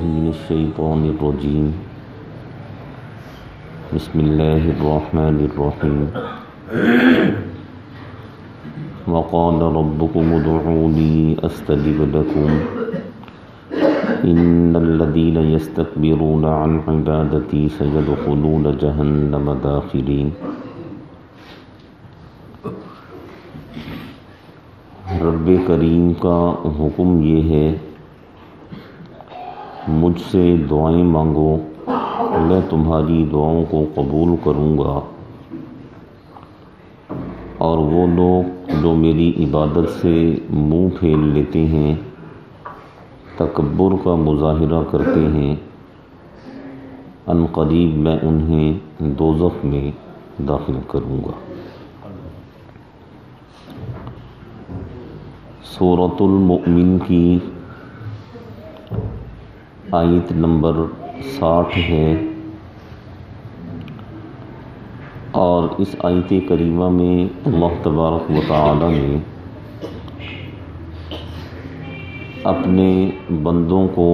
من الشیطان الرجیم بسم اللہ الرحمن الرحیم وقال ربكم ادعوني استجب لكم ان الذين يستكبرون عن عبادتي سيدخلون جہنم داخرین۔ رب کریم کا حکم یہ ہے مجھ سے دعائیں مانگو، میں تمہاری دعاؤں کو قبول کروں گا، اور وہ لوگ جو میری عبادت سے منہ پھیر لیتے ہیں، تکبر کا مظاہرہ کرتے ہیں، ان قریب میں انہیں دوزخ میں داخل کروں گا۔ سورۃ المؤمن کی آیت نمبر 60 ہے، اور اس آیت کریمہ میں اللہ تبارک و تعالی نے اپنے بندوں کو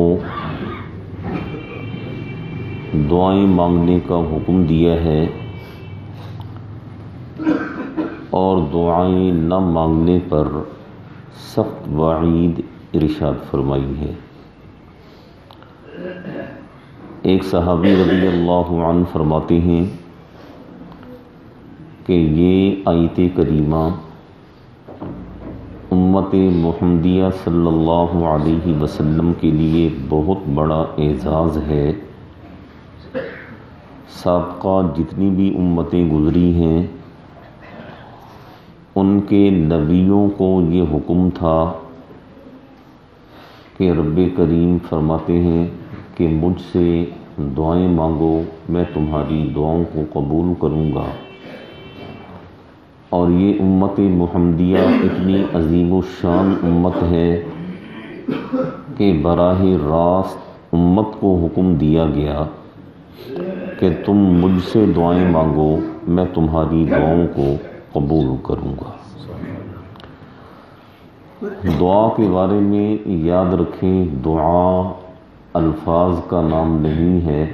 دعائیں مانگنے کا حکم دیا ہے، اور دعائیں نہ مانگنے پر سخت وعید ارشاد فرمائی ہے۔ ایک صحابی رضی اللہ عنہ فرماتے ہیں کہ یہ آیت کریمہ امت محمدیہ صلی اللہ علیہ وسلم کے لیے بہت بڑا اعزاز ہے۔ سابقہ جتنی بھی امتیں گزری ہیں ان کے نبیوں کو یہ حکم تھا کہ رب کریم فرماتے ہیں کہ مجھ سے دعائیں مانگو، میں تمہاری دعاؤں کو قبول کروں گا، اور یہ امت محمدیہ اتنی عظیم الشان امت ہے کہ براہ راست امت کو حکم دیا گیا کہ تم مجھ سے دعائیں مانگو، میں تمہاری دعاؤں کو قبول کروں گا۔ دعا کے بارے میں یاد رکھیں، دعا الفاظ کا نام نہیں ہے،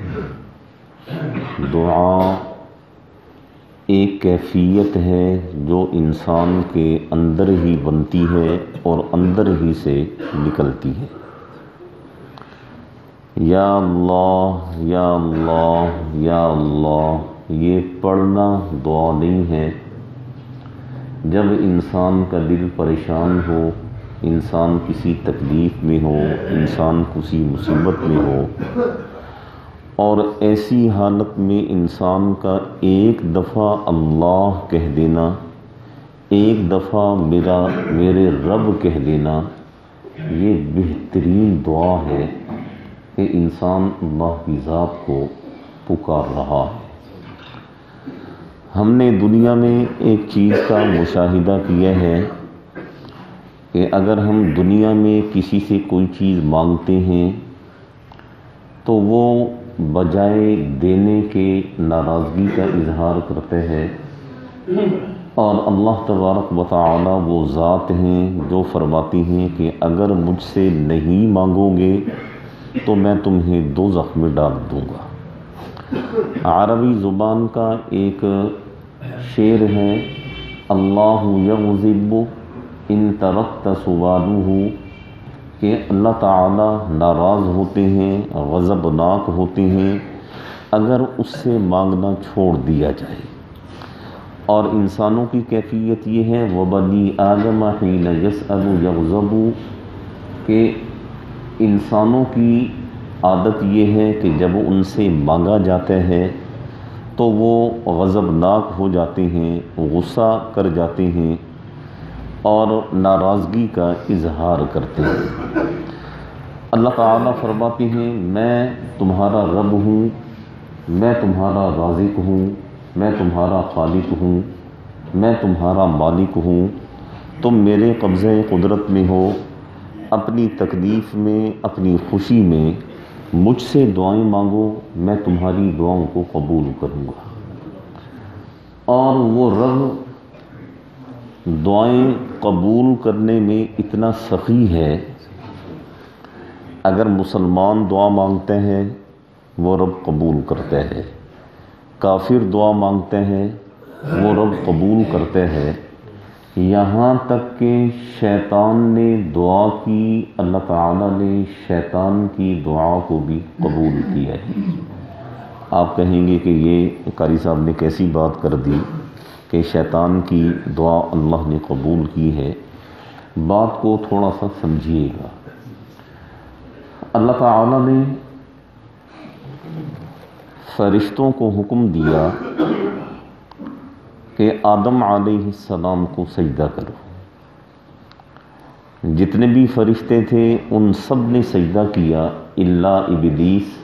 دعا ایک کیفیت ہے جو انسان کے اندر ہی بنتی ہے اور اندر ہی سے نکلتی ہے۔ یا اللہ یا اللہ یا اللہ، یہ پڑھنا دعا نہیں ہے۔ جب انسان کا دل پریشان ہو، انسان کسی تکلیف میں ہو، انسان کسی مصیبت میں ہو، اور ایسی حالت میں انسان کا ایک دفعہ اللہ کہہ دینا، ایک دفعہ میرے رب کہہ دینا، یہ بہترین دعا ہے کہ انسان اللہ کی ذات کو پکار رہا ہے۔ ہم نے دنیا میں ایک چیز کا مشاہدہ کیا ہے کہ اگر ہم دنیا میں کسی سے کوئی چیز مانگتے ہیں تو وہ بجائے دینے کے ناراضگی کا اظہار کرتے ہیں، اور اللہ تبارک و تعالی وہ ذات ہیں جو فرماتی ہیں کہ اگر مجھ سے نہیں مانگو گے تو میں تمہیں دوزخ میں ڈال دوں گا۔ عربی زبان کا ایک شعر ہے، اللہ یغضب ان ترکت سؤالہ، کہ اللہ تعالی ناراض ہوتے ہیں، غضبناک ہوتے ہیں اگر اس سے مانگنا چھوڑ دیا جائے۔ اور انسانوں کی کیفیت یہ ہے، وَبَنِي آدَمَ حِينَ يَسْأَلُ يَغْضَبُ، کہ انسانوں کی عادت یہ ہے کہ جب ان سے مانگا جاتا ہے تو وہ غضبناک ہو جاتے ہیں، غصہ کر جاتے ہیں اور ناراضگی کا اظہار کرتے ہیں۔ اللہ تعالیٰ فرماتے ہیں میں تمہارا رب ہوں، میں تمہارا رازق ہوں، میں تمہارا خالق ہوں، میں تمہارا مالک ہوں، تم میرے قبضہ قدرت میں ہو، اپنی تکلیف میں، اپنی خوشی میں مجھ سے دعائیں مانگو، میں تمہاری دعاؤں کو قبول کروں گا۔ اور وہ رب دعائیں قبول کرنے میں اتنا سخی ہے اگر مسلمان دعا مانگتے ہیں وہ رب قبول کرتے ہیں، کافر دعا مانگتے ہیں وہ رب قبول کرتے ہیں، یہاں تک کہ شیطان نے دعا کی، اللہ تعالیٰ نے شیطان کی دعا کو بھی قبول کیا ہے۔ آپ کہیں گے کہ یہ قاری صاحب نے کیسی بات کر دی کہ شیطان کی دعا اللہ نے قبول کی ہے؟ بات کو تھوڑا سا سمجھیے گا۔ اللہ تعالیٰ نے فرشتوں کو حکم دیا کہ آدم علیہ السلام کو سجدہ کرو۔ جتنے بھی فرشتے تھے ان سب نے سجدہ کیا الا ابلیس،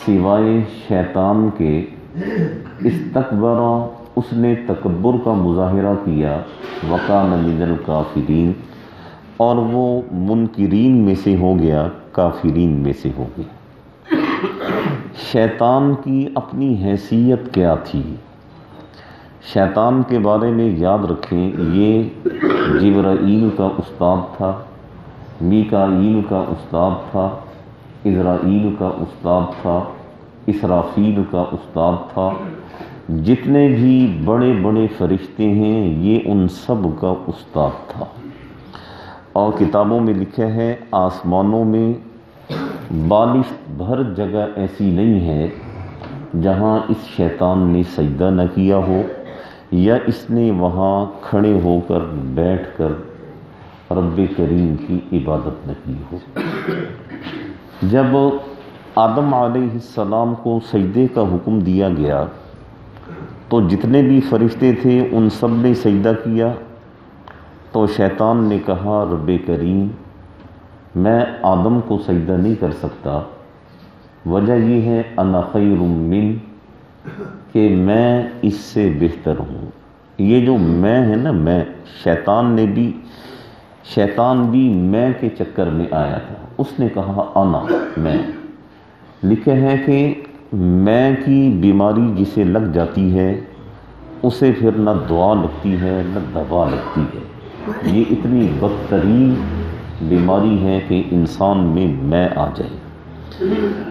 سوائے شیطان کے۔ استکبر، اس نے تکبر کا مظاہرہ کیا، وکان من الکافرین، اور وہ منکرین میں سے ہو گیا، کافرین میں سے ہو گیا۔ شیطان کی اپنی حیثیت کیا تھی؟ شیطان کے بارے میں یاد رکھیں، یہ جبرائیل کا استاد تھا، میکائیل کا استاد تھا، عزرائیل کا استاد تھا، اسرافیل کا استاد تھا۔ جتنے بھی بڑے بڑے فرشتے ہیں یہ ان سب کا استاد تھا۔ اور کتابوں میں لکھا ہے آسمانوں میں بالشت بھر جگہ ایسی نہیں ہے جہاں اس شیطان نے سجدہ نہ کیا ہو یا اس نے وہاں کھڑے ہو کر بیٹھ کر رب کریم کی عبادت نہ کی ہو۔ جب آدم علیہ السلام کو سجدے کا حکم دیا گیا تو جتنے بھی فرشتے تھے ان سب نے سجدہ کیا۔ تو شیطان نے کہا رب کریم میں آدم کو سجدہ نہیں کر سکتا، وجہ یہ ہے انا خیر من، کہ میں اس سے بہتر ہوں۔ یہ جو میں ہے نا، میں، شیطان بھی میں کے چکر میں آیا تھا۔ اس نے کہا انا، میں۔ لکھا ہے کہ میں کی بیماری جسے لگ جاتی ہے اسے پھر نہ دعا لگتی ہے نہ دوا لگتی ہے۔ یہ اتنی بدترین بیماری ہے کہ انسان میں آ جائے۔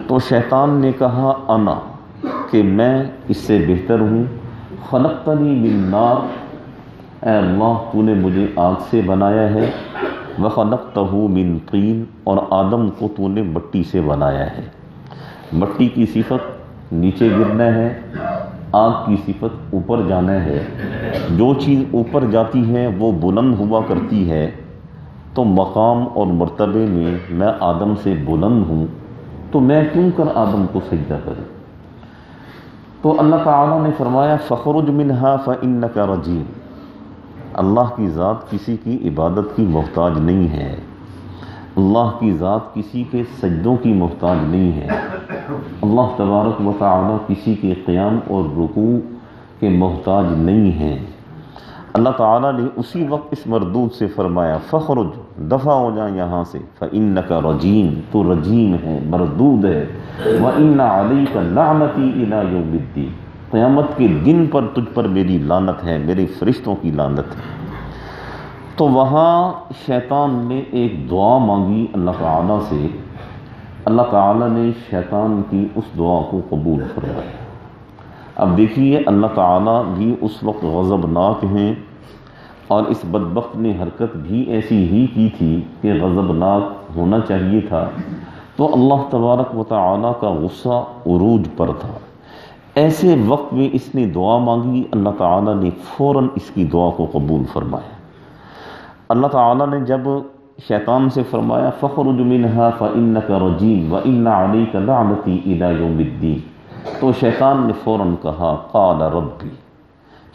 تو شیطان نے کہا انا، کہ میں اس سے بہتر ہوں۔ خلقتنی من نار، اے اللہ تو نے مجھے آگ سے بنایا ہے، وخلقتہ من طین، اور آدم کو تو نے مٹی سے بنایا ہے۔ مٹی کی صفت نیچے گرنا ہے، آگ کی صفت اوپر جانا ہے۔ جو چیز اوپر جاتی ہے وہ بلند ہوا کرتی ہے، تو مقام اور مرتبے میں آدم سے بلند ہوں، تو میں کیوں کر آدم کو سجدہ کروں؟ تو اللہ تعالیٰ نے فرمایا فخرج منہا فإنک رجیم۔ اللہ کی ذات کسی کی عبادت کی محتاج نہیں ہے، اللہ کی ذات کسی کے سجدوں کی محتاج نہیں ہے، اللہ تبارک و تعالیٰ کسی کے قیام اور رکوع کے محتاج نہیں ہیں۔ اللہ تعالیٰ نے اسی وقت اس مردود سے فرمایا فخرج، دفع ہو جائیں یہاں سے، فإنک رجیم، تو رجیم ہے، مردود ہے، وإن علیک لعنتی الی یوم الدین، قیامت کے دن پر تجھ پر میری لعنت ہے، میرے فرشتوں کی لعنت ہے۔ تو وہاں شیطان نے ایک دعا مانگی اللہ تعالیٰ سے، اللہ تعالیٰ نے شیطان کی اس دعا کو قبول فرمایا۔ اب دیکھیے اللہ تعالیٰ بھی اس وقت غضبناک ہیں، اور اس بدبخت نے حرکت بھی ایسی ہی کی تھی کہ غضبناک ہونا چاہیے تھا، تو اللہ تبارک و تعالیٰ کا غصہ عروج پر تھا۔ ایسے وقت میں اس نے دعا مانگی، اللہ تعالیٰ نے فوراً اس کی دعا کو قبول فرمایا۔ اللہ تعالیٰ نے جب شیطان سے فرمایا فخرج منہا فإنک رجیم وإن علیک لعنتی الی یوم الدین، تو شیطان نے فوراً کہا قال ربی،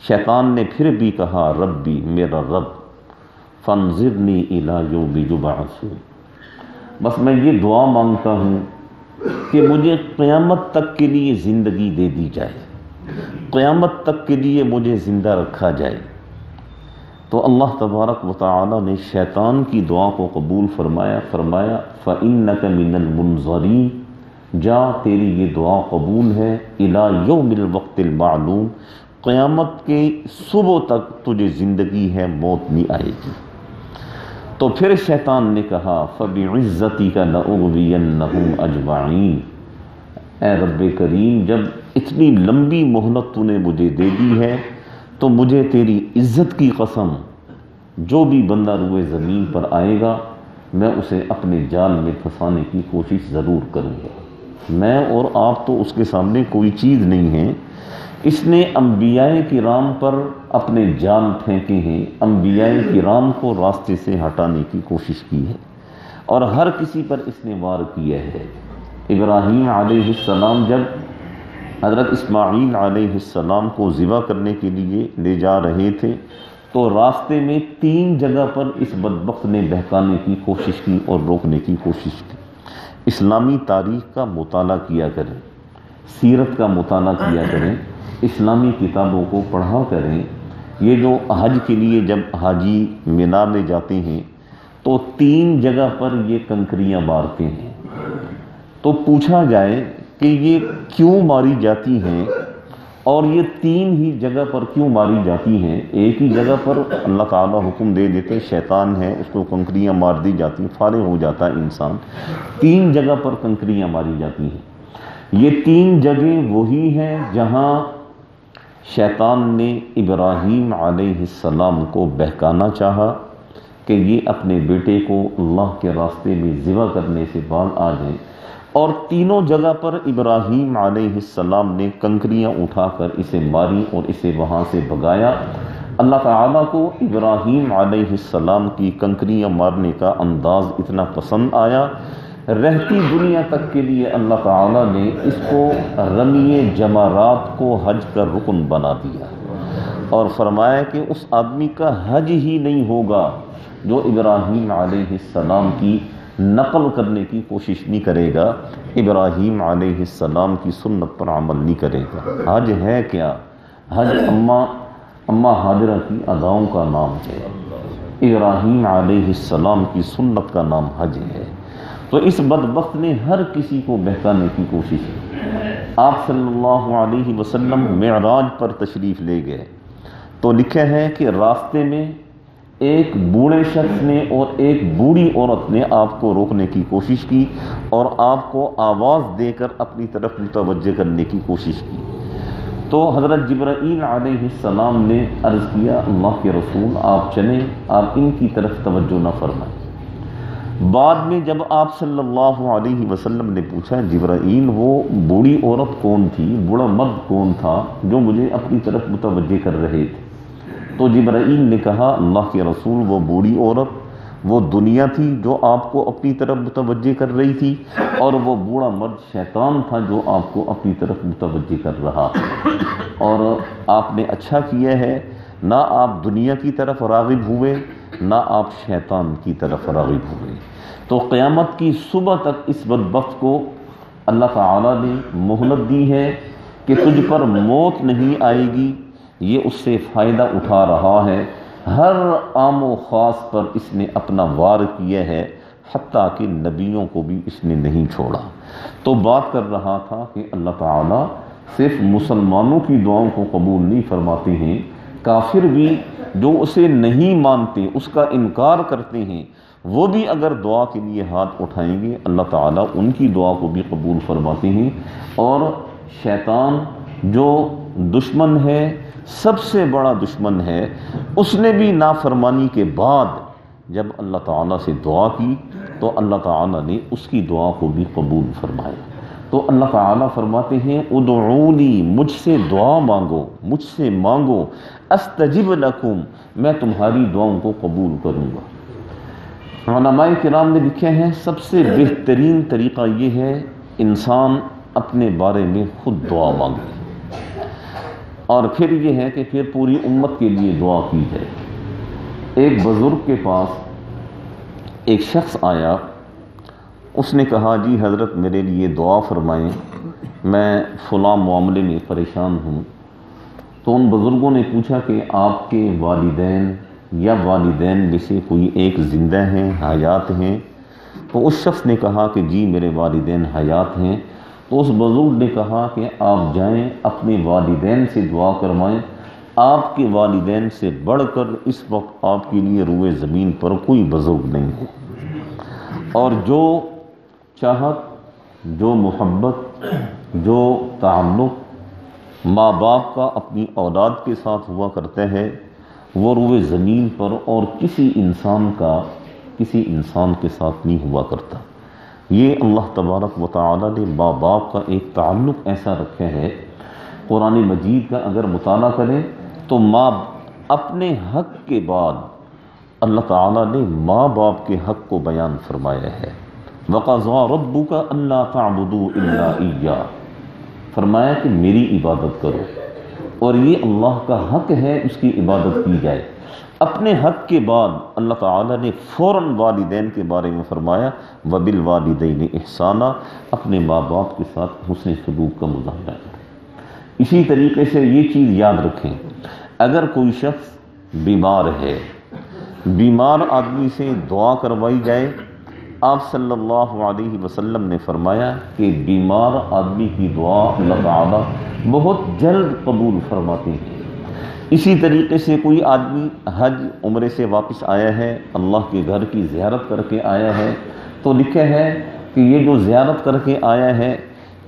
شیطان نے پھر بھی کہا ربی، میرا رب، فانظرنی الی یوم یبعثون، بس میں یہ دعا مانگتا ہوں کہ مجھے قیامت تک کے لیے زندگی دے دی جائے، قیامت تک کے لیے مجھے زندہ رکھا جائے۔ تو اللہ تبارک و تعالی نے شیطان کی دعا کو قبول فرمایا، فإنک من المنظرین، جا تیری یہ دعا قبول ہے، الی یوم الوقت المعلوم، قیامت کے صبح تک تجھے زندگی ہے، موت نہیں آئے گی۔ تو پھر شیطان نے کہا فَبِعِزَّتِكَ لَأُغْوِيَنَّهُمْ أَجْمَعِينَ، اے رب کریم جب اتنی لمبی مہلت تو نے مجھے دے دی ہے تو مجھے تیری عزت کی قسم جو بھی بندہ روئے زمین پر آئے گا میں اسے اپنے جال میں پھنسانے کی کوشش ضرور کروں گا۔ میں اور آپ تو اس کے سامنے کوئی چیز نہیں ہے۔ اس نے انبیاء کرام پر اپنے جال پھینکے ہیں، انبیاء کرام کو راستے سے ہٹانے کی کوشش کی ہے، اور ہر کسی پر اس نے وار کیا ہے۔ ابراہیم علیہ السلام جب حضرت اسماعیل علیہ السلام کو ذبح کرنے کے لیے لے جا رہے تھے تو راستے میں 3 جگہ پر اس بدبخت نے بہکانے کی کوشش کی اور روکنے کی کوشش کی۔ اسلامی تاریخ کا مطالعہ کیا کریں، سیرت کا مطالعہ کیا کریں، اسلامی کتابوں کو پڑھا کریں۔ یہ جو حج کے لیے جب حاجی مینا میں جاتے ہیں تو 3 جگہ پر یہ کنکریاں مارتے ہیں، تو پوچھا جائے کہ یہ کیوں ماری جاتی ہیں اور یہ 3 ہی جگہ پر کیوں ماری جاتی ہیں؟ ایک ہی جگہ پر اللہ تعالیٰ حکم دے دیتے، شیطان ہے اس کو کنکریاں مار دی جاتی، فارغ ہو جاتا ہے انسان۔ 3 جگہ پر کنکریاں ماری جاتی ہیں۔ یہ 3 جگہیں وہی ہیں جہاں شیطان نے ابراہیم علیہ السلام کو بہکانا چاہا کہ یہ اپنے بیٹے کو اللہ کے راستے میں ذبح کرنے سے باز آ جائیں، اور 3 جگہ پر ابراہیم علیہ السلام نے کنکریاں اٹھا کر اسے ماری اور اسے وہاں سے بھگایا۔ اللہ تعالیٰ کو ابراہیم علیہ السلام کی کنکریاں مارنے کا انداز اتنا پسند آیا، رہتی دنیا تک کے لیے اللہ تعالیٰ نے اس کو رمی جمرات کو حج کا رکن بنا دیا، اور فرمایا کہ اس آدمی کا حج ہی نہیں ہوگا جو ابراہیم علیہ السلام کی نقل کرنے کی کوشش نہیں کرے گا، ابراہیم علیہ السلام کی سنت پر عمل نہیں کرے گا۔ حج ہے کیا؟ حج اماں ہاجرہ کی اداؤں کا نام ہے، ابراہیم علیہ السلام کی سنت کا نام حج ہے۔ تو اس بدبخت نے ہر کسی کو بہکانے کی کوشش کی۔ آپ صلی اللہ علیہ وسلم معراج پر تشریف لے گئے تو لکھا ہے کہ راستے میں ایک بوڑھے شخص نے اور ایک بوڑھی عورت نے آپ کو روکنے کی کوشش کی اور آپ کو آواز دے کر اپنی طرف متوجہ کرنے کی کوشش کی۔ تو حضرت جبرائیل علیہ السلام نے عرض کیا اللہ کے رسول آپ چلیں، آپ ان کی طرف توجہ نہ فرمائیں۔ بعد میں جب آپ صلی اللہ علیہ وسلم نے پوچھا جبرائیل وہ بوڑھی عورت کون تھی، بوڑھا مرد کون تھا جو مجھے اپنی طرف متوجہ کر رہے تھے؟ تو جبرائیل نے کہا اللہ کے رسول وہ بوڑھی عورت وہ دنیا تھی جو آپ کو اپنی طرف متوجہ کر رہی تھی، اور وہ بوڑھا مرد شیطان تھا جو آپ کو اپنی طرف متوجہ کر رہا تھا، اور آپ نے اچھا کیا ہے نہ آپ دنیا کی طرف راغب ہوئے نہ آپ شیطان کی طرف راغب ہوئے۔ تو قیامت کی صبح تک اس بدبخت کو اللہ تعالیٰ نے مہلت دی ہے کہ تجھ پر موت نہیں آئے گی، یہ اس سے فائدہ اٹھا رہا ہے۔ ہر عام و خاص پر اس نے اپنا وار کیا ہے، حتیٰ کہ نبیوں کو بھی اس نے نہیں چھوڑا۔ تو بات کر رہا تھا کہ اللہ تعالیٰ صرف مسلمانوں کی دعاؤں کو قبول نہیں فرماتے ہیں، کافر بھی جو اسے نہیں مانتے، اس کا انکار کرتے ہیں، وہ بھی اگر دعا کے لیے ہاتھ اٹھائیں گے اللہ تعالیٰ ان کی دعا کو بھی قبول فرماتے ہیں۔ اور شیطان جو دشمن ہے، سب سے بڑا دشمن ہے، اس نے بھی نافرمانی کے بعد جب اللہ تعالیٰ سے دعا کی تو اللہ تعالیٰ نے اس کی دعا کو بھی قبول فرمایا۔ تو اللہ تعالیٰ فرماتے ہیں ادعونی، مجھ سے دعا مانگو، مجھ سے مانگو، استجب لکم، میں تمہاری دعاؤں کو قبول کروں گا۔ علماء کرام نے لکھے ہیں سب سے بہترین طریقہ یہ ہے انسان اپنے بارے میں خود دعا مانگے، اور پھر یہ ہے کہ پھر پوری امت کے لیے دعا کی جائے۔ ایک بزرگ کے پاس ایک شخص آیا، اس نے کہا جی حضرت میرے لیے دعا فرمائیں، میں فلاں معاملے میں پریشان ہوں۔ تو ان بزرگوں نے پوچھا کہ آپ کے والدین یا والدین میں سے کوئی ایک زندہ ہیں، حیات ہیں؟ تو اس شخص نے کہا کہ جی میرے والدین حیات ہیں۔ تو اس بزرگ نے کہا کہ آپ جائیں اپنے والدین سے دعا کروائیں، آپ کے والدین سے بڑھ کر اس وقت آپ کے لیے روئے زمین پر کوئی بزرگ نہیں ہے، اور جو چاہت، جو محبت، جو تعلق ماں باپ کا اپنی اولاد کے ساتھ ہوا کرتا ہے وہ روئے زمین پر اور کسی انسان کے ساتھ نہیں ہوا کرتا۔ یہ اللہ تبارک و تعالی نے ماں باپ کا ایک تعلق ایسا رکھا ہے، قرآن مجید کا اگر مطالعہ کریں تو ماں اپنے حق کے بعد اللہ تعالیٰ نے ماں باپ کے حق کو بیان فرمایا ہے۔ وَقَضَىٰ رَبُّكَ أَلَّا تَعْبُدُوا إِلَّا إِيَّاهُ، فرمایا کہ میری عبادت کرو، اور یہ اللہ کا حق ہے اس کی عبادت کی جائے۔ اپنے حق کے بعد اللہ تعالیٰ نے فوراً والدین کے بارے میں فرمایا وَبِالْوَالِدَيْنِ إِحْسَانًا، اپنے ماں باپ کے ساتھ حسن سلوک کا مظاہرہ کریں۔ اسی طریقے سے یہ چیز یاد رکھیں، اگر کوئی شخص بیمار ہے، بیمار آدمی سے دعا کروائی جائے، آپ صلی اللہ علیہ وسلم نے فرمایا کہ بیمار آدمی کی دعا اللہ تعالیٰ بہت جلد قبول فرماتے ہیں۔ اسی طریقے سے کوئی آدمی حج عمرے سے واپس آیا ہے، اللہ کے گھر کی زیارت کر کے آیا ہے، تو لکھا ہے کہ یہ جو زیارت کر کے آیا ہے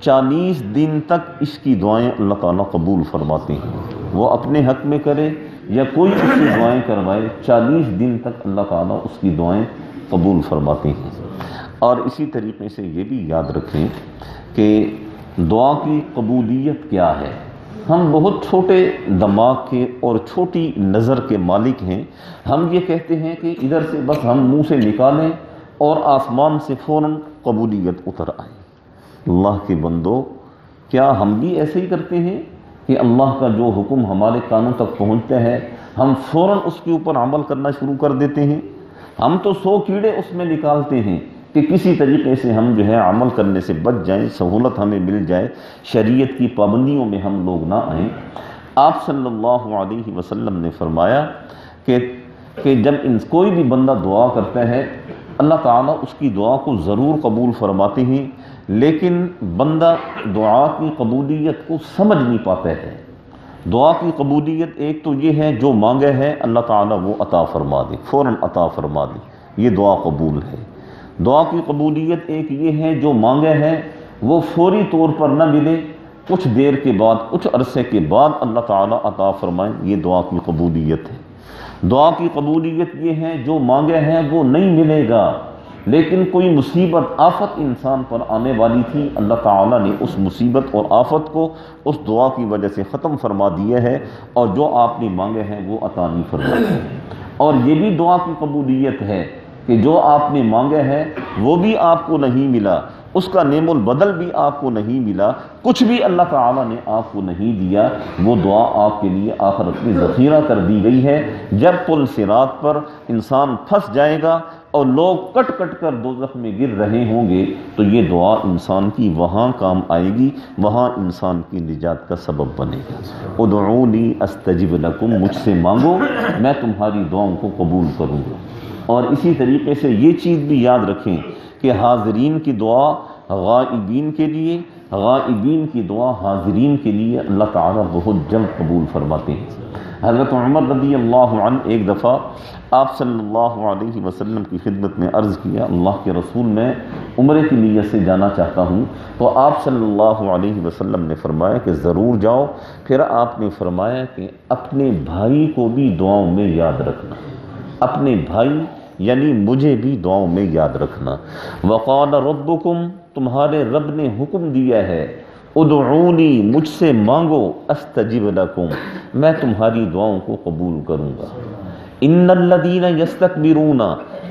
40 دن تک اس کی دعائیں اللہ تعالیٰ قبول فرماتے ہیں، وہ اپنے حق میں کرے یا کوئی اس کی دعائیں کروائے، 40 دن تک اللہ تعالیٰ اس کی دعائیں قبول فرماتے ہیں۔ اور اسی طریقے سے یہ بھی یاد رکھیں کہ دعا کی قبولیت کیا ہے۔ ہم بہت چھوٹے دماغ کے اور چھوٹی نظر کے مالک ہیں، ہم یہ کہتے ہیں کہ ادھر سے بس ہم منہ سے نکالیں اور آسمان سے فوراً قبولیت اتر آئے۔ اللہ کے بندو، کیا ہم بھی ایسے ہی کرتے ہیں کہ اللہ کا جو حکم ہمارے کانوں تک پہنچتا ہے ہم فوراً اس کے اوپر عمل کرنا شروع کر دیتے ہیں؟ ہم تو 100 کیڑے اس میں نکالتے ہیں کہ کسی طریقے سے ہم جو ہے عمل کرنے سے بچ جائیں، سہولت ہمیں مل جائے، شریعت کی پابندیوں میں ہم لوگ نہ آئیں۔ آپ صلی اللہ علیہ وسلم نے فرمایا کہ جب کوئی بھی بندہ دعا کرتا ہے اللہ تعالیٰ اس کی دعا کو ضرور قبول فرماتے ہیں، لیکن بندہ دعا کی قبولیت کو سمجھ نہیں پاتا ہے۔ دعا کی قبولیت ایک تو یہ ہے جو مانگے ہے اللہ تعالیٰ وہ عطا فرما دے، فوراً عطا فرما دے، یہ دعا قبول ہے۔ دعا کی قبولیت ایک یہ ہے جو مانگے ہے وہ فوری طور پر نہ ملے، کچھ دیر کے بعد، کچھ عرصے کے بعد اللہ تعالیٰ عطا فرمائیں، یہ دعا کی قبولیت ہے۔ دعا کی قبولیت یہ ہے جو مانگے ہے وہ نہیں ملے گا، لیکن کوئی مصیبت آفت انسان پر آنے والی تھی، اللہ تعالیٰ نے اس مصیبت اور آفت کو اس دعا کی وجہ سے ختم فرما دیا ہے، اور جو آپ نے مانگے ہیں وہ عطا نہیں فرمائے۔ اور یہ بھی دعا کی قبولیت ہے کہ جو آپ نے مانگے ہے وہ بھی آپ کو نہیں ملا، اس کا نعم البدل بھی آپ کو نہیں ملا، کچھ بھی اللہ تعالیٰ نے آپ کو نہیں دیا، وہ دعا آپ کے لیے آخرت میں ذخیرہ کر دی گئی ہے۔ جب پل صراط پر انسان پھنس جائے گا اور لوگ کٹ کٹ کر دوزخ میں گر رہے ہوں گے تو یہ دعا انسان کی وہاں کام آئے گی، وہاں انسان کی نجات کا سبب بنے گا۔ ادعونی استجب لکم، مجھ سے مانگو میں تمہاری دعاؤں کو قبول کروں گا۔ اور اسی طریقے سے یہ چیز بھی یاد رکھیں کہ حاضرین کی دعا غائبین کے لیے، غائبین کی دعا حاضرین کے لیے اللہ تعالیٰ بہت جلد قبول فرماتے ہیں۔ حضرت عمر رضی اللہ عنہ ایک دفعہ آپ صلی اللہ علیہ وسلم کی خدمت میں عرض کیا، اللہ کے رسول میں عمرے کی نیت سے جانا چاہتا ہوں، تو آپ صلی اللہ علیہ وسلم نے فرمایا کہ ضرور جاؤ۔ پھر آپ نے فرمایا کہ اپنے بھائی کو بھی دعاؤں میں یاد رکھنا، اپنے بھائی یعنی مجھے بھی دعاؤں میں یاد رکھنا۔ وقال ربکم، تمہارے رب نے حکم دیا ہے، ادعونی، مجھ سے مانگو، استجب لکم، میں تمہاری دعاؤں کو قبول کروں گا۔ ان الذین یستکبرون،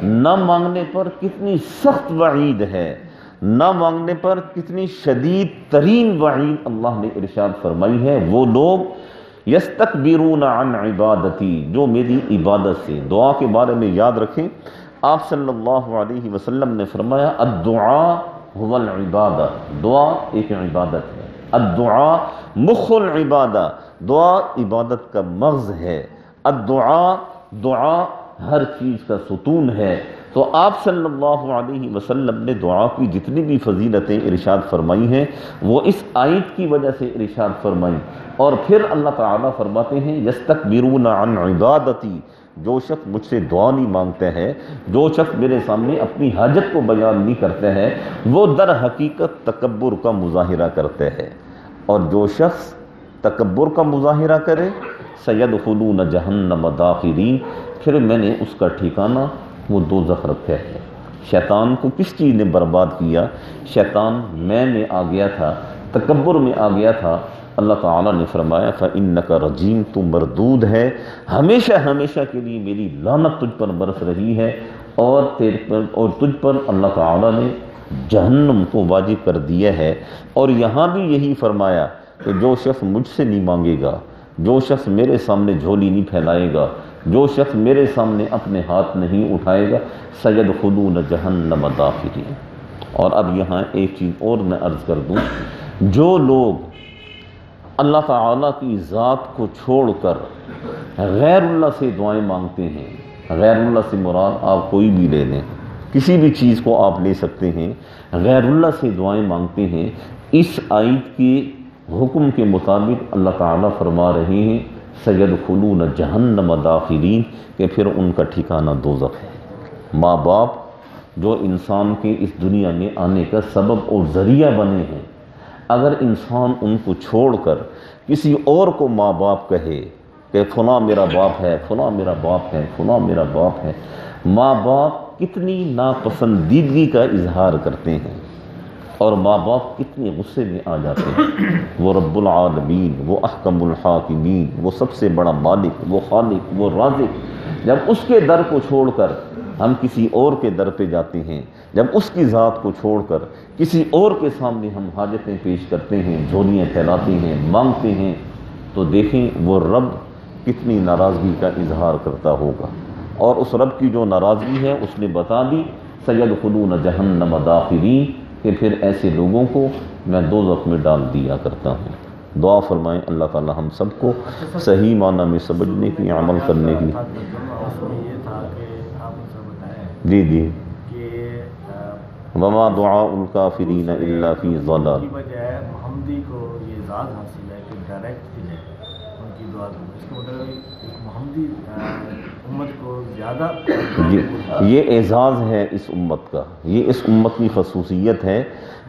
نہ مانگنے پر کتنی سخت وعید ہے، نہ مانگنے پر کتنی شدید ترین وعید اللہ نے ارشاد فرمائی ہے، وہ لوگ یستکبرون عن عبادتی، جو میری عبادت سے، دعا کے بارے میں یاد رکھیں آپ صلی اللہ علیہ وسلم نے فرمایا الدعاء هو العبادہ، دعا ایک عبادت ہے، الدعاء مخ العبادہ، دعا عبادت کا مغز ہے، الدعاء، دعا ہر چیز کا ستون ہے، تو آپ صلی اللہ علیہ وسلم نے دعا کی جتنی بھی فضیلتیں ارشاد فرمائی ہیں وہ اس آیت کی وجہ سے ارشاد فرمائی. اور پھر اللہ تعالیٰ فرماتے ہیں یستکبرون عن عبادتی، جو شخص مجھ سے دعا نہیں مانگتے ہیں، جو شخص میرے سامنے اپنی حاجت کو بیان نہیں کرتے ہیں، وہ در حقیقت تکبر کا مظاہرہ کرتے ہیں. اور جو شخص تکبر کا مظاہرہ کرے سیدخلون جہنم داخرین، پھر میں نے اس کا ٹھکانہ وہ دوزخ رکھا ہے. شیطان کو کس چیز نے برباد کیا؟ شیطان میں آ گیا تھا، تکبر میں آ گیا تھا. اللہ تعالیٰ نے فرمایا فَإِنَّكَ رَجِيمٌ، تو مردود ہے، ہمیشہ ہمیشہ کے لیے میری لعنت تجھ پر برس رہی ہے، اور تجھ پر اللہ تعالیٰ نے جہنم کو واجب کر دیا ہے. اور یہاں بھی یہی فرمایا کہ جو شخص مجھ سے نہیں مانگے گا، جو شخص میرے سامنے جھولی نہیں پھیلائے گا، جو شخص میرے سامنے اپنے ہاتھ نہیں اٹھائے گا سیدخلون جہنم داخرین. اور اب یہاں ایک چیز اور میں عرض کر دوں، جو لوگ اللہ تعالیٰ کی ذات کو چھوڑ کر غیر اللہ سے دعائیں مانگتے ہیں، غیر اللہ سے مراد آپ کوئی بھی لے لیں، کسی بھی چیز کو آپ لے سکتے ہیں، غیر اللہ سے دعائیں مانگتے ہیں، اس آیت کے حکم کے مطابق اللہ تعالیٰ فرما رہے ہیں سیدخلون جہنم داخرین، کہ پھر ان کا ٹھکانہ دوزخ ہے. ماں باپ جو انسان کے اس دنیا میں آنے کا سبب اور ذریعہ بنے ہیں، اگر انسان ان کو چھوڑ کر کسی اور کو ماں باپ کہے کہ فلاں میرا باپ ہے، فلاں میرا باپ ہے، فلاں میرا باپ ہے، ماں باپ کتنی ناپسندیدگی کا اظہار کرتے ہیں، اور ماں باپ کتنے غصے میں آ جاتے ہیں. وہ رب العالمین، وہ احکم الحاکمین، وہ سب سے بڑا مالک، وہ خالق، وہ رازق، جب اس کے در کو چھوڑ کر ہم کسی اور کے در پہ جاتے ہیں، جب اس کی ذات کو چھوڑ کر کسی اور کے سامنے ہم حاجتیں پیش کرتے ہیں، جھولیاں پھیلاتے ہیں، مانگتے ہیں، تو دیکھیں وہ رب کتنی ناراضگی کا اظہار کرتا ہوگا. اور اس رب کی جو ناراضگی ہے اس نے بتا دی سیدخلون جہنم داخرین، کہ پھر ایسے لوگوں کو میں دوزخ میں ڈال دیا کرتا ہوں. دعا فرمائیں اللہ تعالی ہم سب کو صحیح معنی میں سمجھنے کی، عمل کرنے کی. جی جی، وما دعاء الکافرین الا فی ضلال. بجائے محمدی کو یہ اعزاز حاصل ہے کہ ڈائریکٹ جو ہے ان کی دعا دوں، اس کا مطلب ایک محمدی امت کو زیادہ یہ اعزاز ہے اس امت کا، یہ اس امت کی خصوصیت ہے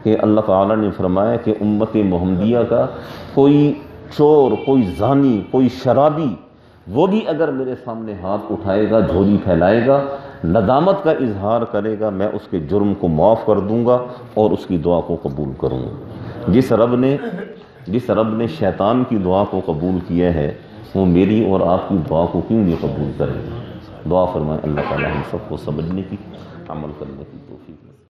کہ اللہ تعالیٰ نے فرمایا کہ امت محمدیہ کا کوئی چور، کوئی زانی، کوئی شرابی، وہ بھی اگر میرے سامنے ہاتھ اٹھائے گا، جھولی پھیلائے گا، ندامت کا اظہار کرے گا، میں اس کے جرم کو معاف کر دوں گا اور اس کی دعا کو قبول کروں گا. جس رب نے شیطان کی دعا کو قبول کیا ہے وہ میری اور آپ کی دعا کو کیوں نہیں قبول کرے گا؟ دعا فرمائیں اللہ تعالی ہم سب کو سمجھنے کی، عمل کرنے کی توفیق.